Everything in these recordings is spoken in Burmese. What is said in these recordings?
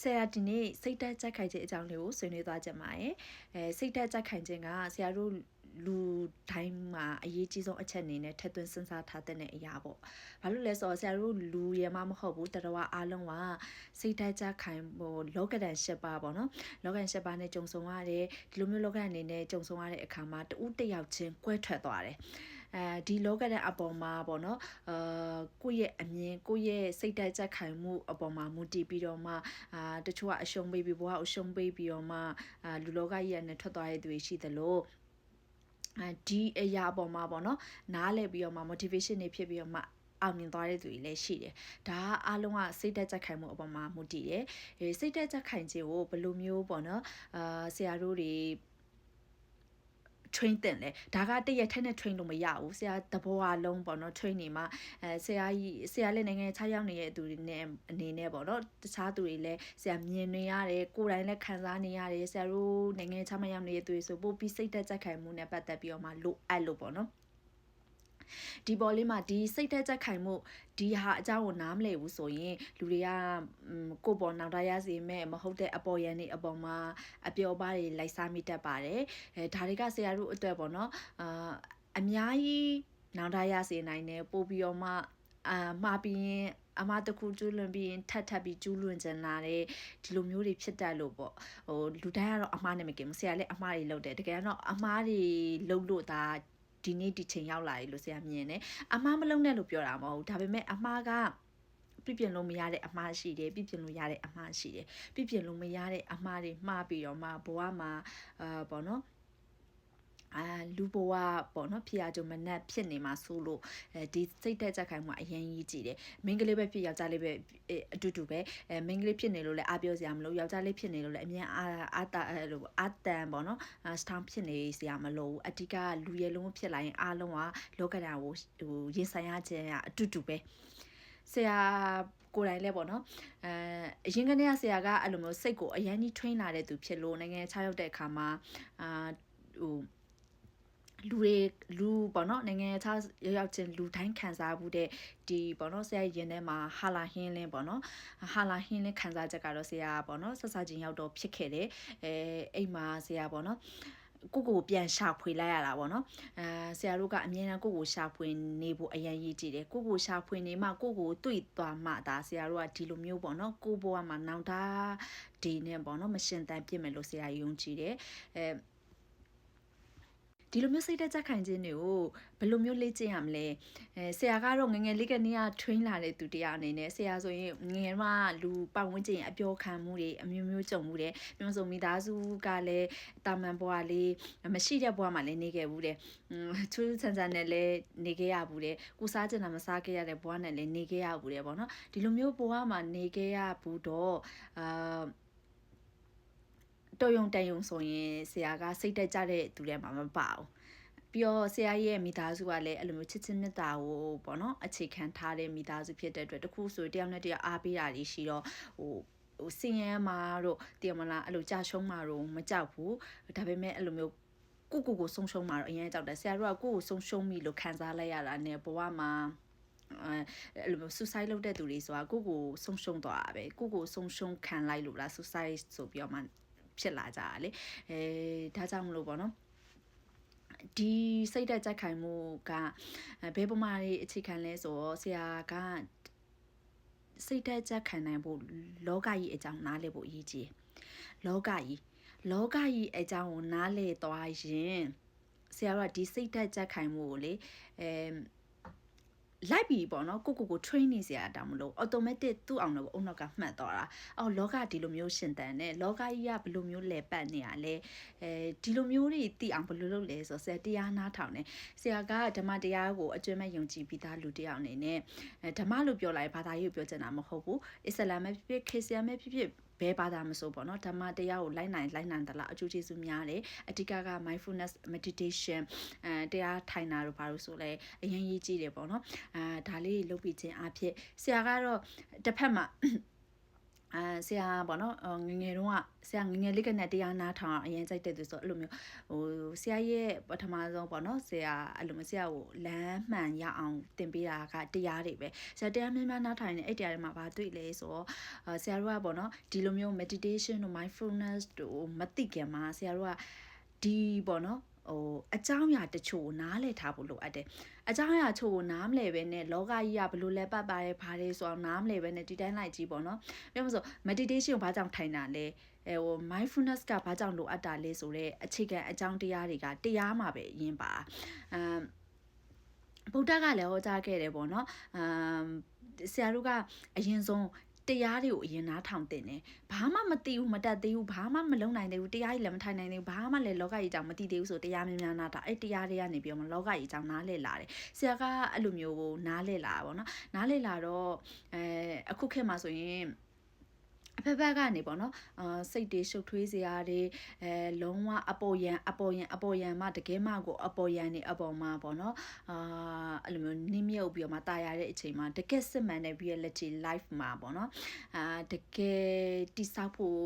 ဆရာဒီနေ့စိတ်တက်ကြက်ခိုင်ခြင်းအကြောင်းလေးကိုဆွေးနွေးသွားကြပါမယ်စိတ်တက်ကြက်ခိုင်ခြင်းကဆရာတို့လူတိုင်းမှာအရေးကြီးဆုံးအချက်အနေနဲ့ထပ်သွင်းစဉ်းစားထားတဲ့အရာပေါ့ဘာလို့လဲဆိုတော့ဆရာတို့လူရမမဟုတ်ဘူးတတော်အားလုံးကစိတ်တက်ကြက်ခိုင်လောကဒန်၈ပါးပေါ့နော်လောကဒန်၈ပါးနဲ့ကြုံဆုံရတယ်ဒီလိုမျိုးလောကဒန်အနေနဲ့ကြုံဆုံရတဲ့အခါမှာတူးတစ်ယောက်ချင်းကွဲထွက်သွားတယ်ဒီလောကတဲ့အပေါ်မှာပေါ့နော်ကိုယ့်ရဲ့အမြင်ကိုယ့်ရဲ့စိတ်ဓာတ်ကြက်ခိုင်မှုအပေါ်မှာမူတည်ပြီးတော့မှတချို့ကအရှုံးပေးပြီးဘဝအရှုံးပေးပြီးတော့မှလူလောကကြီးနဲ့ထွက်သွားတဲ့သူတွေရှိသလိုဒီအရာအပေါ်မှာပေါ့နော်နားလည်ပြီးတော့မှ motivation တွေဖြစ်ပြီးတော့မှအောင်မြင်သွားတဲ့သူတွေလည်းရှိတယ်။ဒါအားလုံးကစိတ်ဓာတ်ကြက်ခိုင်မှုအပေါ်မှာမူတည်တယ်။စိတ်ဓာတ်ကြက်ခိုင်ခြင်းကိုဘယ်လိုမျိုးပေါ့နော်ဆရာတို့တွေtrain တင်လဲဒါကတရက်ထက်နဲ့ train လို့မရဘူးဆရာတဘောအလုံးပေါ့နော် train နေမှာဆရာလည်းနိုင်ငံခြားရောက်နေတဲ့သူတွေနဲ့အနေနဲ့ပေါ့နော်တခြားသူတွေလည်းဆရာမြင်နေရတယ်ကိုယ်တိုင်လည်းခံစားနေရတယ်ဆရာတို့နိုင်ငံခြားမှာရောက်နေတဲ့သူတွေဆိုပို့ပြီးစိတ်သက်ကြက်ခိုင်မှုနဲ့ပတ်သက်ပြီးတော့မှလိုအပ်လို့ပေါ့နော်ဒီပေါ်လေးမှာဒီစိတ်သက်ကြက်ခိုင်မှုဒီဟာအကြောင်းကိုနားမလည်ဘူးဆိုရင်လူတွေကကိုပေါ်နောက်တရစီမဲ့မဟုတ်တဲ့အပေါ်ရန်တွေအပေါ်မှာအပျော်ပါးတွေလိုက်စားမိတတ်ပါတယ်ဒါတွေကဆရာတို့အတွက်ပေါ့နော်အများကြီးနောက်တရစီနိုင်တယ်ပို့ပြီးတော့မှမှားပြီးရင်အမတခုကျူးလွန်ပြီးရင်ထပ်ပြီးကျူးလွန်ကြလာတယ်ဒီလိုမျိုးတွေဖြစ်တတ်လို့ပေါ့လူတိုင်းကတော့အမှားနဲ့မကင်ဘူးဆရာလည်းအမှားတွေလုပ်တယ်တကယ်တော့အမှားတွေလုပ်လို့ဒါဒီနေ့ဒီချိန်ရောက်လာပြီလို့ဆရာမြင်တယ်အမှားမလုံးနဲ့လို့ပြောတာမဟုတ်ဘူးဒါပေမဲ့အမှားကပြပြင်လို့မရတဲ့အမှားရှိတယ်ပြပြင်လို့ရတဲ့အမှားရှိတယ်ပြပြင်လို့မရတဲ့အမှားတွေမှားပြီးတော့မှဘဝမှာပေါ့နော်လူဘဝပေါ့နော်ဖြစ်ရကြုံမနဲ့ဖြစ်နေမှာဆိုလို့ဒီစိတ်သက်ကြက်ခိုင်မှုအရင်ကြီးကြည့်တယ်မိန်းကလေးပဲဖြစ်ယောက်ျားလေးပဲအတူတူပဲမိန်းကလေးဖြစ်နေလို့လည်းအားပြောစရာမလိုယောက်ျားလေးဖြစ်နေလို့လည်းအမြင်အာတန်ပေါ့နော်စတောင်းဖြစ်နေစရာမလိုဘူးအဓိကလူရဲလုံးဖြစ်လာရင်အားလုံးကလောကဓာတ်ကိုရင်ဆိုင်ရခြင်းအတူတူပဲဆရာကိုယ်တိုင်လဲပေါ့နော်အရင်ကနေဆရာကအဲ့လိုမျိုးစိတ်ကိုအရင်ကြီး train လာတဲ့သူဖြစ်လို့နိုင်ငံခြားရောက်တဲ့အခါမှာလူပေါ့နော်နိုင်ငံခြားရောက်ချင်းလူတိုင်းခံစားမှုတဲ့ဒီပေါ့နော်ဆရာရင်ထဲမှာဟာလာဟင်းလင်းပေါ့နော်ဟာလာဟင်းလင်းခံစားချက်ကတော့ဆရာပေါ့နော်ဆက်စားချင်းရောက်တော့ဖြစ်ခဲ့တယ်အိမ်မှာဆရာပေါ့နော်ကိုပြန်ရှာဖွေလိုက်ရတာပေါ့နော်ဆရာတို့ကအမြဲတမ်းကိုရှာဖွေနေဖို့အရင်ရည်ကြည့်တယ်ကိုရှာဖွေနေမှကိုတွေ့သွားမှဒါဆရာတို့ကဒီလိုမျိုးပေါ့နော်ကိုဘဝမှာနောင်တဒီနဲ့ပေါ့နော်မရှင်တန်ပြစ်မယ်လို့ဆရာယုံကြည်တယ်ဒီလိုမျိုးစိတ်သက်ကြက်ခိုင်ခြင်းတွေကိုဘယ်လိုမျိုးလေ့ကျင့်ရမလဲဆရာကတော့ငငယ်လေးကနေက train လာတဲ့သူတရားအနေနဲ့ဆရာဆိုရင်ငငယ်မှာလူပတ်ဝန်းကျင်အပျော်ခံမှုတွေအမျိုးမျိုးကြုံမှုတယ်မျိုးစုံမိသားစုကလည်းတာမန်ဘဝလေးမရှိတဲ့ဘဝမှာလည်းနေခဲ့ဘူးတဲ့ချူးဆန်းဆန်းနဲ့လည်းနေခဲ့ရဘူးတဲ့ကိုစားချင်တာမစားခဲ့ရတဲ့ဘဝနဲ့လည်းနေခဲ့ရဘူးတဲ့ပေါ့နော်ဒီလိုမျိုးဘဝမှာနေခဲ့ရဘူးတော့တော်ယုံတန်ယုံဆိုရင်ဆရာကစိတ်တက်ကြတဲ့သူတွေမှာမပါဘူးပြီးတော့ဆရာရဲ့မိသားစုကလည်းအဲ့လိုမျိုးချစ်ချင်းမြတ်တာကိုပေါ့နော်အခြေခံထားတဲ့မိသားစုဖြစ်တဲ့အတွက်တခုဆိုတယောက်နဲ့တယောက်အားပေးတာတွေရှိတော့စင်ရမှာတို့တည်မလားအဲ့လိုကြာရှုံးမှာတော့မကြောက်ဘူးဒါပေမဲ့အဲ့လိုမျိုးကိုဆုံးရှုံးမှာတော့အရင်ကြောက်တယ်ဆရာတို့ကကိုဆုံးရှုံးပြီလို့ခံစားလိုက်ရတာနဲ့ဘဝမှာအဲ့လိုမျိုး suicide လုပ်တဲ့သူတွေဆိုတာကိုဆုံးရှုံးသွားတာပဲကိုဆုံးရှုံးခံလိုက်လို့လား suicide ဆိုပြီးတော့မှဖြစ်လာကြတာလေဒါကြောင့်မလို့ပေါ့နော်ဒီစိတ်ဓာတ်ကြက်ခိုင်မှုကဘယ်ပမာတွေအခြေခံလဲဆိုတော့ဆရာကစိတ်ဓာတ်ကြက်ခိုင်နိုင်ဖို့လောကကြီးအကြောင်းနားလည်ဖို့အရေးကြီးလောကကြီးအကြောင်းကိုနားလည်သွားရင်ဆရာကဒီစိတ်ဓာတ်ကြက်ခိုင်မှုကိုလေလိုက်ပြီပေါ့နော်ကို training ဆရာတောင်မလို့ automatic သူ့အောင်တော့အုံနောက်ကမှတ်သွားတာလောကဒီလိုမျိုးရှင်တန်နဲ့လောကကြီးကဘယ်လိုမျိုးလဲပတ်နေရလဲဒီလိုမျိုးတွေသိအောင်ဘယ်လိုလုပ်လဲဆိုဆရာတရားနားထောင်နေဆရာကဓမ္မတရားကိုအကျွမ်းမဲ့ယုံကြည်ပြီးသားလူတယောက်အနေနဲ့ဓမ္မလို့ပြောလိုက်ဘာသာရေးကိုပြောချင်တာမဟုတ်ဘူးအစ္စလာမ်ပဲဖြစ်ဖြစ်ခရစ်ယာန်ပဲဖြစ်ဖြစ်ဘယ်ဘာသာမဆိုပေါ့နော်ဓမ္မတရားကိုလိုက်နိုင်သလားအကျိုးကျေးဇူးများတယ်အဓိက mindfulness meditation တရားထိုင်တာတို့ဘာလို့ဆိုလဲအရင်ရေးကြည့်တယ်ပေါ့နော်ဒါလေးလုပ်ပြီးခြင်းအဖြစ်ဆရာကတော့တစ်ဖက်မှာ ဆရာပေါ့နော်ငယ်တုန်းကဆရာငယ်လေးကနဲ့တရားနာထောင်အရင်ကြိုက်တဲ့သူဆိုအဲ့လိုမျိုးဆရာရဲ့ပထမဆုံးပေါ့နော်ဆရာအဲ့လိုမျိုးဆရာကိုလမ်းမှန်ရအောင်သင်ပေးတာကတရားတွေပဲဆရာတရားများများနားထောင်နေအဲ့တရားတွေမှာဘာတွေ့လဲဆိုတော့ဆရာတို့ကပေါ့နော်ဒီလိုမျိုး meditation တို့ mindfulness တို့မသိခင်မှာဆရာတို့ကဒီပေါ့နော်အကြောင်းအရာတချို့နားလည်ထားဖို့လိုအပ်တယ်အကြောင်းအရာချို့ကိုနားမလဲပဲနဲ့လောကကြီးကဘလို့လဲပတ်ပါရဲဘာလဲဆိုအောင်နားမလဲပဲနဲ့ဒီတိုင်းလိုက်ကြည့်ပေါ့နော်ပြောမလို့ meditation ကိုဘာကြောင့်ထိုင်တာလဲmindfulness ကဘာကြောင့်လိုအပ်တာလဲဆိုတော့အခြေခံအကြောင်းတရားတွေကတရားမှာပဲအရင်ပါဗုဒ္ဓကလည်းဟောကြားခဲ့တယ်ပေါ့နော်ဆရာတို့ကအရင်ဆုံးတရားတွေကိုအရင်နားထောင်တင်တယ်ဘာမှမသိဘူးမတတ်သေးဘူးဘာမှမလုံနိုင်သေးဘူးတရားကြီးလည်းမထိုင်နိုင်သေးဘူးဘာမှလည်းလောကကြီးအကြောင်းမသိသေးဘူးဆိုတရားများများနားတာအဲ့တရားတွေကနေပြီးတော့လောကကြီးအကြောင်းနားလည်လာတယ်ဆရာကအဲ့လိုမျိုးကိုနားလည်လာတာပေါ့နော်နားလည်လာတော့အခုခေတ်မှာဆိုရင်အဖက်ဖက်ကနေပေါ့နော်စိတ်တွေရှုပ်ထွေးစရာတွေလုံးဝအပေါ်ယံမှတကယ်မှကိုအပေါ်ယံနေအပေါ်မှာပေါ့နော်အဲ့လိုမျိုးနင်းမြုပ်ပြီးတော့မှတာယာတဲ့အချိန်မှာတကယ်စစ်မှန်တဲ့ reality life မှာပေါ့နော်တကယ်တိဆောက်ဖို့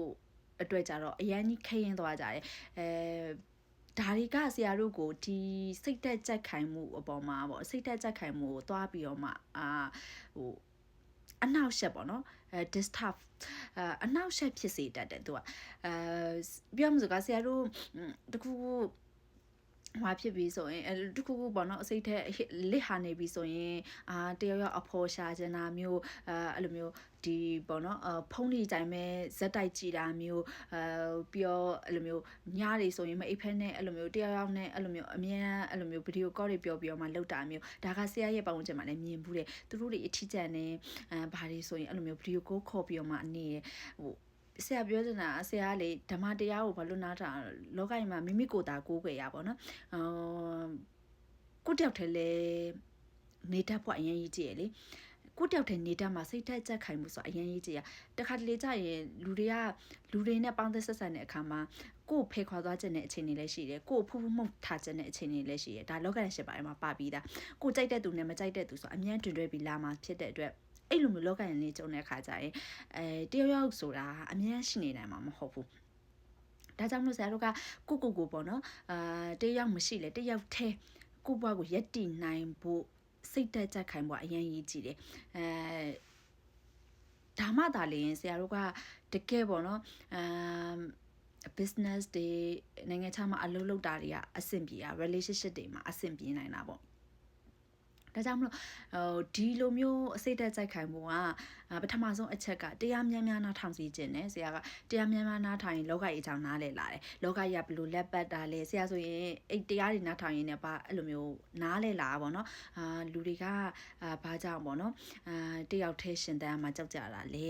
အတွက်ကြတော့အရင်ကြီးခရင်သွားကြတယ်ဒါတွေကဆရာတို့ကိုဒီစိတ်သက်ကြက်ခိုင်မှုအပေါ်မှာပေါ့စိတ်သက်ကြက်ခိုင်မှုကိုသွားပြီးတော့မှဟိုအနောက်ရှက်ပေါ့နော်disturb အနောက်ရှက်ဖြစ်စေတတ်တယ်သူကပြောမှဆိုကဆရာတို့တခုဘာဖြစ်ပြီးဆိုရင်တခုခုပေါ့နော်အစိတ်ထဲလစ်ဟာနေပြီဆိုရင်တယောက်အဖော်ရှာချင်တာမျိုးအဲ့လိုမျိုးဒီပေါ့နော်ဖုန်းတွေကြိုင်မဲ့ဇက်တိုက်ကြည့်တာမျိုးပြောအဲ့လိုမျိုးညတွေဆိုရင်မအိပ်ဖက်နဲ့အဲ့လိုမျိုးတယောက်နဲ့အဲ့လိုမျိုးအမြဲအဲ့လိုမျိုးဗီဒီယိုကောတွေပြောပြီးတော့မှလောက်တာမျိုးဒါကဆရာရဲ့ပတ်ဝန်းကျင်မှာလည်းမြင်ဘူးတယ်သူတို့တွေအထီးကျန်နေဘာတွေဆိုရင်အဲ့လိုမျိုးဗီဒီယိုကိုခေါ်ပြီးတော့မှအနေဟိုဆရာပြောနေတာဆရာကလေဓမ္မတရားကိုဘာလို့နားထောင်လောကကြီးမှာမိမိကိုယ်သာကိုးကွယ်ရပါတော့ကိုတယောက်တည်းလဲနေတတ်ဖို့အရင်ကြီးကြည့်ရလေကိုတယောက်တည်းနေတတ်မှာစိတ်သက်ကြက်ခိုင်မှုဆိုအရင်ကြီးကြည့်ရတခါတလေကြရင်လူတွေနဲ့ပေါင်းသက်ဆက်ဆံတဲ့အခါမှာကိုဖဲခွာသွားခြင်းတဲ့အခြေအနေလည်းရှိတယ်ကိုဖူးဖူးမှုတ်ထားခြင်းတဲ့အခြေအနေလည်းရှိတယ်ဒါလောကရရှိပါတယ်မှာပါပြီးသားကိုကြိုက်တဲ့သူနဲ့မကြိုက်တဲ့သူဆိုအမြဲတွင်တွဲပြီးလာမှာဖြစ်တဲ့အတွက်အဲ့လိုမျိုးလောကရန်လေးကျုံတဲ့အခါကျရင်တယောက်ဆိုတာအမြဲရှိနေနိုင်မှာမဟုတ်ဘူးဒါကြောင့်မို့ဆရာတို့ကကိုပေါ့နော်တယောက်မရှိလေတယောက်ထဲကိုဘွားကိုရက်တည်နိုင်ဖို့စိတ်တက်ကြခိုင်ဖို့အရင်ကြီးကြည့်တယ်ဒါမှသာလေဆရာတို့ကတကယ်ပေါ့နော်business တွေနိုင်ငံခြားမှာအလုပ်လုပ်တာတွေကအဆင်ပြေတာ relationship တွေမှာအဆင်ပြေနိုင်တာပေါ့ဒါကြောင့်မလို့ဒီလိုမျိုးအစိတ်တက်ကြိုက်ခိုင်မှုကပထမဆုံးအချက်ကတရားများများနားထောင်စီခြင်းနဲ့ဆရာကတရားများများနားထောင်ရင်လောကကြီးအကြောင်းနားလဲလာတယ်လောကကြီးကဘလို့လက်ပတ်တာလဲဆရာဆိုရင်အဲ့တရားတွေနားထောင်ရင်လည်းအဲ့လိုမျိုးနားလဲလာပါတော့လူတွေကဘာကြောင့်ပေါ့နော်တယောက်တည်းရှင်တန်းမှာကြောက်ကြတာလေ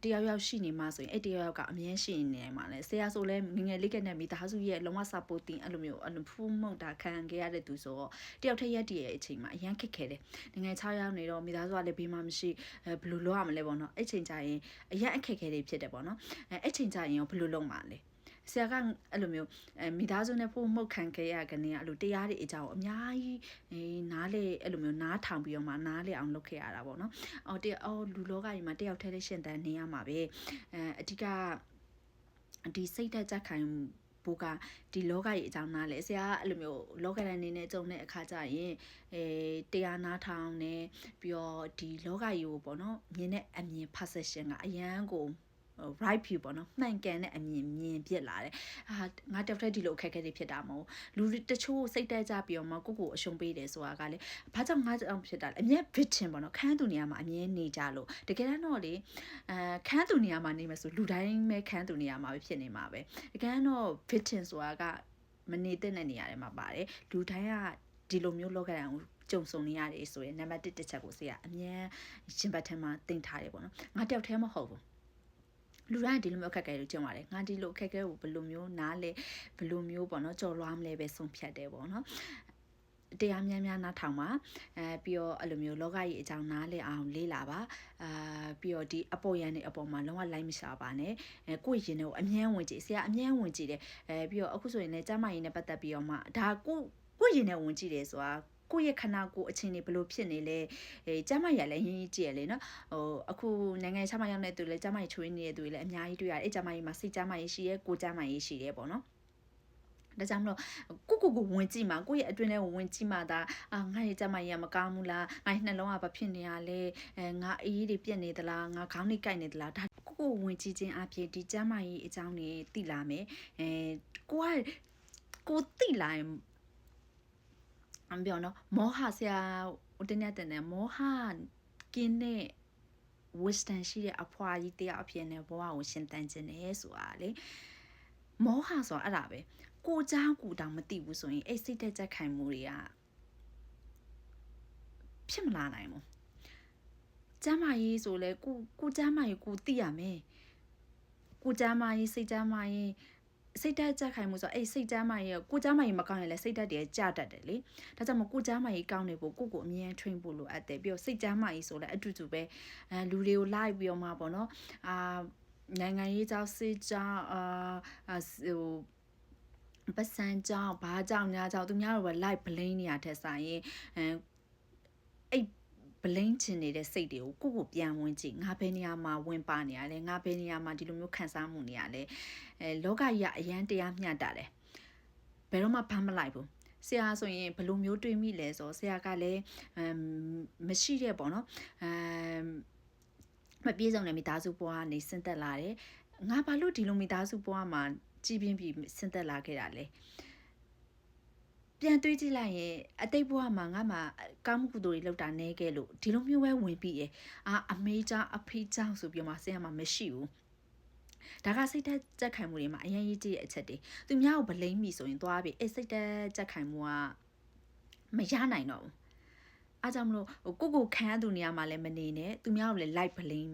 တယောက်ရှိနေမှဆိုရင်အဲ့တယောက်ကအမြဲရှိနေမှာလဲဆရာဆိုလဲငငယ်လေးကနဲ့မိသားစုရဲ့လုံးဝ supporting အဲ့လိုမျိုးဖူးမှုတ်တာခံခဲ့ရတဲ့သူဆိုတော့တယောက်တည်းရက်တည်းရဲ့အချိန်မှာအရန်ခက်ခဲတယ်ငယ်6ရောက်နေတော့မိသားစုကလည်းဘေးမှမရှိဘယ်လိုလုပ်ရမလဲပေါ့နော်အဲ့ချိန်ကျရင်အရန်အခက်ခဲတွေဖြစ်တယ်ပေါ့နော်အဲ့ချိန်ကျရင်ရောဘယ်လိုလုပ်မှာလဲဆရာကအဲ့လိုမျိုးမိသားစုနဲ့ဖို့မှုတ်ခံခဲ့ရကနေအဲ့လိုတရားတွေအကြောင်းအများကြီးနားလေအဲ့လိုမျိုးနားထောင်ပြီးတော့မှနားလေအောင်လုပ်ခဲ့ရတာပေါ့နော်လူလောကကြီးမှာတယောက်တည်းလေးရှင်တန်းနေရမှာပဲအဓိကဒီစိတ်သက်ကြခိုင်ဘူကဒီလောကကြီးအကြောင်းနားလဲဆရာအဲ့လိုမျိုးလောကရန်နေနဲ့ကြုံတဲ့အခါကျရင်တရားနာထောင်နေပြီးတော့ဒီလောကကြီးကိုပေါ့နော်မြင်တဲ့အမြင် perception ကအရန်ကိုright view ပေါ့နော်မှန်ကန်တဲ့အမြင်မြင်ပြစ်လာတယ်ငါတောက်တဲ့ဒီလိုအခက်အခဲတွေဖြစ်တာမဟုတ်လူတချို့စိတ်တက်ကြပြီးတော့မှကိုအရှုံးပေးတယ်ဆိုတာကလေဘာကြောင့်ငါကြောင့်ဖြစ်တာလဲအမြဲ victim ပေါ့နော်ခန်းသူနေရာမှာအမြဲနေကြလို့တကယ်တော့လေခန်းသူနေရာမှာနေမယ်ဆိုလူတိုင်းပဲခန်းသူနေရာမှာပဲဖြစ်နေမှာပဲတကယ်တော့ victim ဆိုတာကမနေတဲ့နေရာတွေမှာပါတယ်လူတိုင်းကဒီလိုမျိုးလောကရန်ကိုကြုံဆုံနေရတယ်ဆိုရင်နံပါတ်1တစ်ချက်ကိုဆရာအမြဲရှင်ဘတ်ထဲမှာတင်ထားတယ်ပေါ့နော်ငါတယောက်တည်းမဟုတ်ဘူးလူတိုင်းဒီလိုမျိုးအခက်အခဲတွေကြုံရတယ်ငါဒီလိုအခက်အခဲကိုဘယ်လိုမျိုးနားလဲဘယ်လိုမျိုးပေါ့နော်ကြော်လွှားမလဲပဲဆုံးဖြတ်တယ်ပေါ့နော်တရားများများနားထောင်ပါပြီးတော့အဲ့လိုမျိုးလောကကြီးအကြောင်းနားလဲအောင်လေးလာပါပြီးတော့ဒီအပေါ်ရန်နေအပေါ်မှာလုံးဝလိုက်မရှာပါနဲ့ကိုယ့်ရင်တွေကိုအမြဲဝင်ကြည့်ဆရာအမြဲဝင်ကြည့်တယ်ပြီးတော့အခုဆိုရင်လည်းကျမရင်နဲ့ပတ်သက်ပြီးတော့မှဒါကိုယ့်ရင်နဲ့ဝင်ကြည့်တယ်ဆိုတာ ကိုယ့်ရဲ့ခန္ဓာကိုယ်အချင်းတွေဘလို့ဖြစ်နေလဲကျမရလည်းရင်းကြည့်ရလေနော်အခုနိုင်ငံခြားမှာရောက်နေသူလည်းကျမရချွေးနေတဲ့သူတွေလည်းအများကြီးတွေ့ရတယ်အဲ့ကျမကြီးမှာစိတ်ကျမကြီးရှိရဲကိုကျမကြီးရှိရဲပေါ့နော်ဒါကြောင့်မလို့ကိုဝင်ကြည့်မှာကိုယ့်ရဲ့အတွင်းထဲဝင်ကြည့်မှာဒါငါရဲ့ကျမကြီးကမကောင်းဘူးလားငါနှလုံးကဘာဖြစ်နေရလဲငါအေးတွေပြက်နေသလားငါခေါင်းတွေကိုက်နေသလားဒါကိုဝင်ကြည့်ခြင်းအပြင်ဒီကျမကြီးအကြောင်းတွေသိလာမယ်ကိုသိလာရင်အပြောနော်မောဟဆရာဦးတင်တဲ့မောဟကင်းတဲ့ wisdom ရှိတဲ့အဖွာကြီးတရားအဖြစ်နဲ့ဘဝကိုရှင်းတန်းခြင်းနဲ့ဆိုတာလေမောဟဆိုအဲ့ဒါပဲကိုเจ้าကိုတောင်မသိဘူးဆိုရင်အဲ့စိတ်တက်ကြက်ခိုင်မှုတွေကဖြစ်မလာနိုင်ဘူးကျမ်းမာရေးဆိုလဲကိုကျမ်းမာရေးကိုသိရမယ်ကိုကျမ်းမာရေးစိတ်ကျမ်းမာရေးစိတ်တက်ကြက်ခိုင်မှုဆိုအဲ့စိတ်ကျမ်းမာရေးကိုကျမ်းမာရေးမကောင်းရင်လည်းစိတ်တက်တွေကြတတ်တယ်လေဒါကြောင့်မကိုကျမ်းမာရေးကောင်းနေဖို့ကိုအမြဲထွင်းဖို့လိုအပ်တယ်ပြီးတော့စိတ်ကျမ်းမာရေးဆိုလဲအတူတူပဲလူတွေကိုလိုက်ပြီးတော့မှပေါ့နော်နိုင်ငံရေးကြောင့်စိတ်ကြောင့်ဟိုပတ်စံကြောင့်ဘာကြောင့်ညာကြောင့်သူများတို့ပဲ live blame နေရတဲ့ဆိုင်ရင်အဲ့ blame ချင်နေတဲ့စိတ်တွေကိုကိုပြန်ဝင်ကြည့်ငါဘယ်နေရာမှာဝင်ပါနေရလဲငါဘယ်နေရာမှာဒီလိုမျိုးခံစားမှုနေရလဲလောကကြီးကအရန်တရားမျှတာတယ်ဘယ်တော့မှဖမ်းမလိုက်ဘူးဆရာဆိုရင်ဘယ်လိုမျိုးတွေးမိလဲဆိုဆရာကလည်းမရှိတဲ့ပေါ့နော်မပြေဆုံးတဲ့မိသားစုဘဝကနေဆင်းသက်လာတယ်ငါဘာလို့ဒီလိုမိသားစုဘဝမှာကြီးပြင်းပြီးဆင်းသက်လာခဲ့တာလဲပြန်တွေးကြည့်လိုက်ရင်အတိတ်ဘဝမှာငါမှကောင်းမှုကုသိုလ်တွေလုပ်တာနေခဲ့လို့ဒီလိုမျိုးပဲဝင်ပြီးရအမေကြောင့်အဖေကြောင့်ဆိုပြီးမှဆရာမမရှိဘူးဒါကစိတ်သက်ကြက်ခိုင်မှုတွေမှာအရင်ကြီးကြည့်တဲ့အချက်တွေသူများကိုဗလိမ့်မိဆိုရင်သွားပြီးစိတ်သက်ကြက်ခိုင်မှုကမရနိုင်တော့ဘူးအားကြောင့်မလို့ကိုခံရသူနေရာမှာလည်းမနေနဲ့သူများကိုလည်း like ဗလိမ့်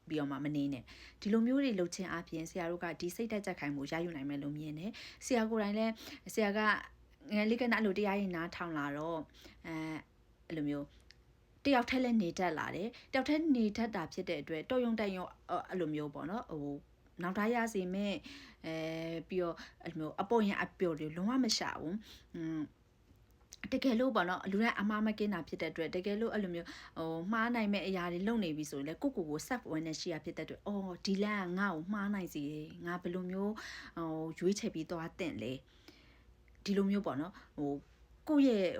ပြီးတော့မှမနေနဲ့ဒီလိုမျိုးတွေလှုပ်ခြင်းအပြင်ဆရာတို့ကဒီစိတ်သက်ကြက်ခိုင်မှုရယူနိုင်မယ်လို့မြင်တယ်ဆရာကိုယ်တိုင်လည်းဆရာကငယ်လေးကအဲ့လိုတရားရင်နားထောင်လာတော့အဲ့လိုမျိုးတယောက်တည်းလည်းနေတတ်လာတယ်တယောက်တည်းနေတတ်တာဖြစ်တဲ့အတွက်တော်ရုံတက်ရုံအဲ့လိုမျိုးပေါ့နော်နောက်သားရစီမဲ့ပြီးတော့အဲ့လိုမျိုးအပေါ်ရင်အပျော်တွေလုံးဝမရှာဘူးတကယ်လို့ပေါ့နော်လူတိုင်းအမားမကင်းတာဖြစ်တဲ့အတွက်တကယ်လို့အဲ့လိုမျိုးမှားနိုင်မဲ့အရာတွေလုပ်နေပြီဆိုရင်လည်းကိုself awareness ရှိရဖြစ်တဲ့အတွက်ဒီလမ်းကငါ့ကိုမှားနိုင်စီငါဘယ်လိုမျိုးရွေးချယ်ပြီးသွားတင်လဲဒီလိုမျိုးပေါ့နော်ကိုယ့်ရဲ့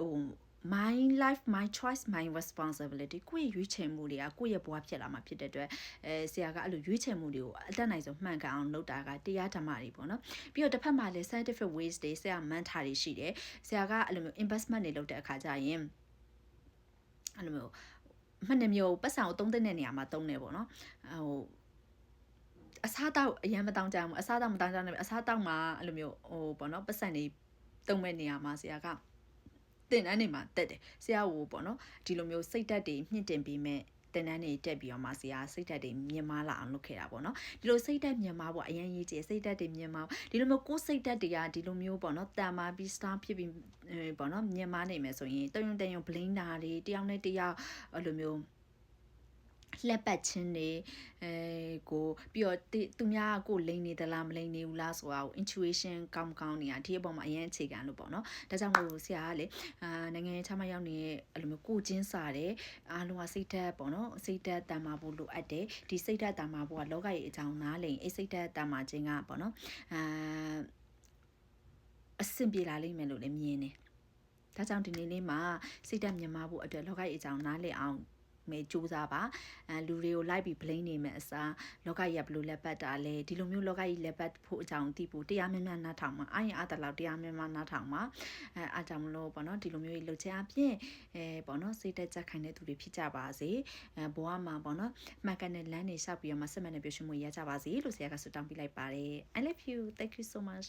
my life my choice my responsibility ကိုယ့်ရဲ့ရွေးချယ်မှုတွေကကိုယ့်ရဲ့ဘဝဖြစ်လာမှာဖြစ်တဲ့အတွက်ဆရာကအဲ့လိုရွေးချယ်မှုတွေကိုအတက်နိုင်ဆုံးမှန်ကန်အောင်လုပ်တာကတရားဓမ္မတွေပေါ့နော်ပြီးတော့တစ်ဖက်မှာလည်း scientific ways တွေဆရာ mentor တွေရှိတယ်ဆရာကအဲ့လိုမျိုး investment တွေလုပ်တဲ့အခါကျရင်အဲ့လိုမျိုးမှတ်နေမျိုးပတ်စံကိုသုံးတဲ့နေရာမှာသုံးတယ်ပေါ့နော်အစားတောက်အရင်မတောင်းကြဘူးအစားတောက်မတောင်းကြဘူးအစားတောက်မှာအဲ့လိုမျိုးပေါ့နော်ပတ်စံတွေသုံးမဲ့နေရာမှာဆရာကတင်တန်းနေမှာတက်တယ်ဆရာကိုပေါ့နော်ဒီလိုမျိုးစိတ်ဓာတ်တွေမြင့်တင်ပြီးမဲ့တင်တန်းတွေတက်ပြီးတော့မှဆရာစိတ်ဓာတ်တွေမြင့်မားလာအောင်လုပ်ခဲ့တာပေါ့နော်ဒီလိုစိတ်ဓာတ်မြင့်မားဖို့အရင်ရေးကြည့်စိတ်ဓာတ်တွေမြင့်မားဒီလိုမျိုးကိုယ်စိတ်ဓာတ်တွေကဒီလိုမျိုးပေါ့နော်တန်မာပြီး star ဖြစ်ပြီးပေါ့နော်မြင့်မားနေမယ်ဆိုရင်တယုံ blame တာတွေတယောက်နဲ့တယောက်အဲ့လိုမျိုးလက်ပတ်ချင်းတွေကိုပြီးတော့သူများကိုလိမ့်နေသလားမလိမ့်နေဘူးလားဆိုတာကို intuition ကောင်းနေတာဒီအပေါ်မှာအရင်အခြေခံလို့ပေါ့နော်ဒါကြောင့်မို့ဆရာကလေနိုင်ငံခြားမှာရောက်နေတဲ့အဲ့လိုမျိုးကိုချင်းစားတယ်အားလုံးကစိတ်ဓာတ်ပေါ့နော်စိတ်ဓာတ်တန်မာဖို့လိုအပ်တယ်ဒီစိတ်ဓာတ်တန်မာဖို့ကလောကရဲ့အကြောင်းနားလည်အဲ့စိတ်ဓာတ်တန်မာခြင်းကပေါ့နော်အဆင်ပြေလာလိမ့်မယ်လို့လည်းမြင်တယ်ဒါကြောင့်ဒီနေ့လေးမှာစိတ်ဓာတ်မြင်မာဖို့အတွက်လောကရဲ့အကြောင်းနားလည်အောင်မေစူးစားပါလူတွေကိုလိုက်ပြီး blame နေမယ်အစားလောကကြီးကဘလို့လက်ပတ်တာလဲဒီလိုမျိုးလောကကြီးလက်ပတ်ဖို့အကြောင်းသိဖို့တရားများများနားထောင်မှာအားရင်အားတလောက်တရားများများနားထောင်မှာအားကြောင့်မလို့ပေါ့နော်ဒီလိုမျိုးလှုပ်ချအပြင်ပေါ့နော်စိတ်တက်ကြခိုင်တဲ့သူတွေဖြစ်ကြပါစေဘဝမှာပေါ့နော်မှန်ကန်တဲ့လမ်းတွေလျှောက်ပြီးတော့မှစက်မှန်တဲ့ပြောရှင်မှုရကြပါစေလို့ဆရာကဆုတောင်းပေးလိုက်ပါတယ် I love you thank you so much